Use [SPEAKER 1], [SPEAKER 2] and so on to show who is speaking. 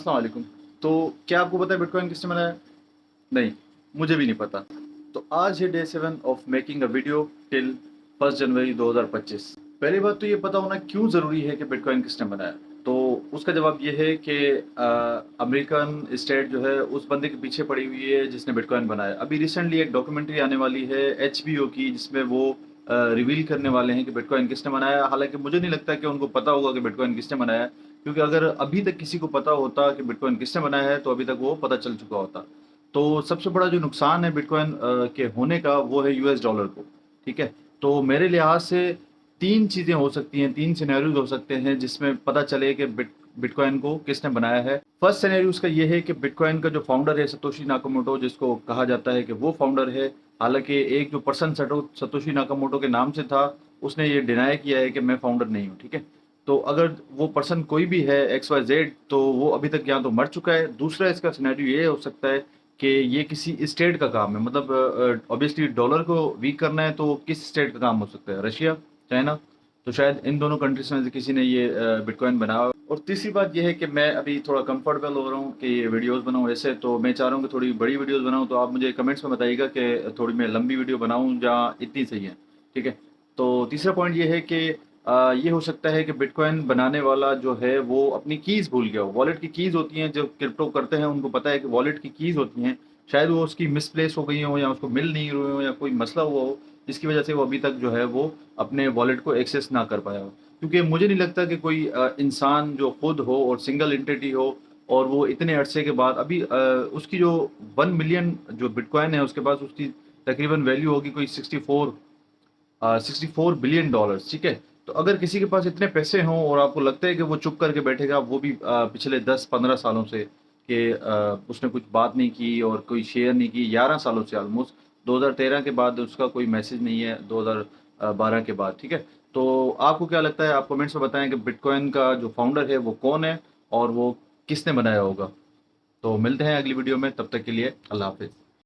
[SPEAKER 1] अस्सलाम वालेकुम। तो क्या आपको पता है बिटकॉइन किसने बनाया? नहीं, मुझे भी नहीं पता। तो आज है day 7 of making a video till 1 जनवरी 2025। पहली बात तो ये पता होना क्यों ज़रूरी है कि बिटकॉइन किसने बनाया? तो उसका जवाब ये है कि अमेरिकन स्टेट जो है उस बंदे के पीछे पड़ी हुई है जिसने बिटकॉइन बनाया। अभी रिसेंटली एक डॉक्यूमेंट्री आने वाली है एचबीओ की, जिसमें वो रिवील करने वाले हैं कि बिटकॉइन किसने बनाया। हालांकि मुझे नहीं लगता कि उनको पता होगा कि बिटकॉइन किसने बनाया, क्योंकि अगर अभी तक किसी को पता होता कि बिटकॉइन किसने बनाया है तो अभी तक वो पता चल चुका होता। तो सबसे बड़ा जो नुकसान है बिटकॉइन के होने का वो है यूएस डॉलर को। ठीक है, तो मेरे लिहाज से तीन चीज़ें हो सकती हैं, तीन सिनेरियोज हो सकते हैं जिसमें पता चले कि बिटकॉइन को किसने बनाया है। फर्स्ट सिनेरियो उसका ये है कि बिटकॉइन का जो फाउंडर है सतोशी नाकामोटो, जिसको कहा जाता है कि वो फाउंडर है। हालांकि एक जो पर्सन सतोशी नाकामोटो के नाम से था, उसने ये डिनाई किया है कि मैं फाउंडर नहीं हूँ। ठीक है, तो अगर वो पर्सन कोई भी है एक्स वाई जेड, तो वो अभी तक या तो मर चुका है। दूसरा इसका सिनेरियो ये हो सकता है कि ये किसी स्टेट का काम है। मतलब ऑब्वियसली डॉलर को वीक करना है तो किस स्टेट का काम हो सकता है? Russia, China. तो शायद इन दोनों कंट्रीज में से किसी ने ये बिटकॉइन बनाया। और तीसरी बात यह है कि मैं अभी थोड़ा कंफर्टेबल हो रहा हूँ कि ये वीडियोस बनाऊँ। ऐसे तो मैं चाह रहा हूँ कि थोड़ी बड़ी वीडियोस बनाऊँ, तो आप मुझे कमेंट्स में बताइएगा कि थोड़ी मैं लंबी वीडियो बनाऊँ या इतनी सही है। ठीक है, तो तीसरा पॉइंट ये है कि ये हो सकता है कि बिटकॉइन बनाने वाला जो है वो अपनी कीज़ भूल गया हो। वॉलेट की कीज़ होती हैं, जो क्रिप्टो करते हैं उनको पता है कि वॉलेट की कीज़ होती हैं। शायद वो उसकी मिसप्लेस हो गई हो या उसको मिल नहीं रही हो या कोई मसला हुआ हो, जिसकी वजह से वो अभी तक जो है वो अपने वॉलेट को एक्सेस ना कर पाया हो। क्योंकि मुझे नहीं लगता कि कोई इंसान जो खुद हो और सिंगल एंटिटी हो और वो इतने अरसे के बाद अभी उसकी जो 1 मिलियन जो बिटकॉइन है उसके पास उसकी तकरीबन वैल्यू होगी कोई 64 बिलियन डॉलर्स। ठीक है, तो अगर किसी के पास इतने पैसे हों और आपको लगता है कि वो चुप करके बैठेगा, वो भी पिछले 10-15 सालों से, कि उसने कुछ बात नहीं की और कोई शेयर नहीं की, 11 सालों से ऑलमोस्ट, 2013 के बाद उसका कोई मैसेज नहीं है, 2012 के बाद। ठीक है, तो आपको क्या लगता है? आप कमेंट्स में बताएं कि बिटकॉइन का जो फाउंडर है वो कौन है और वो किसने बनाया होगा। तो मिलते हैं अगली वीडियो में, तब तक के लिए अल्लाह हाफिज़।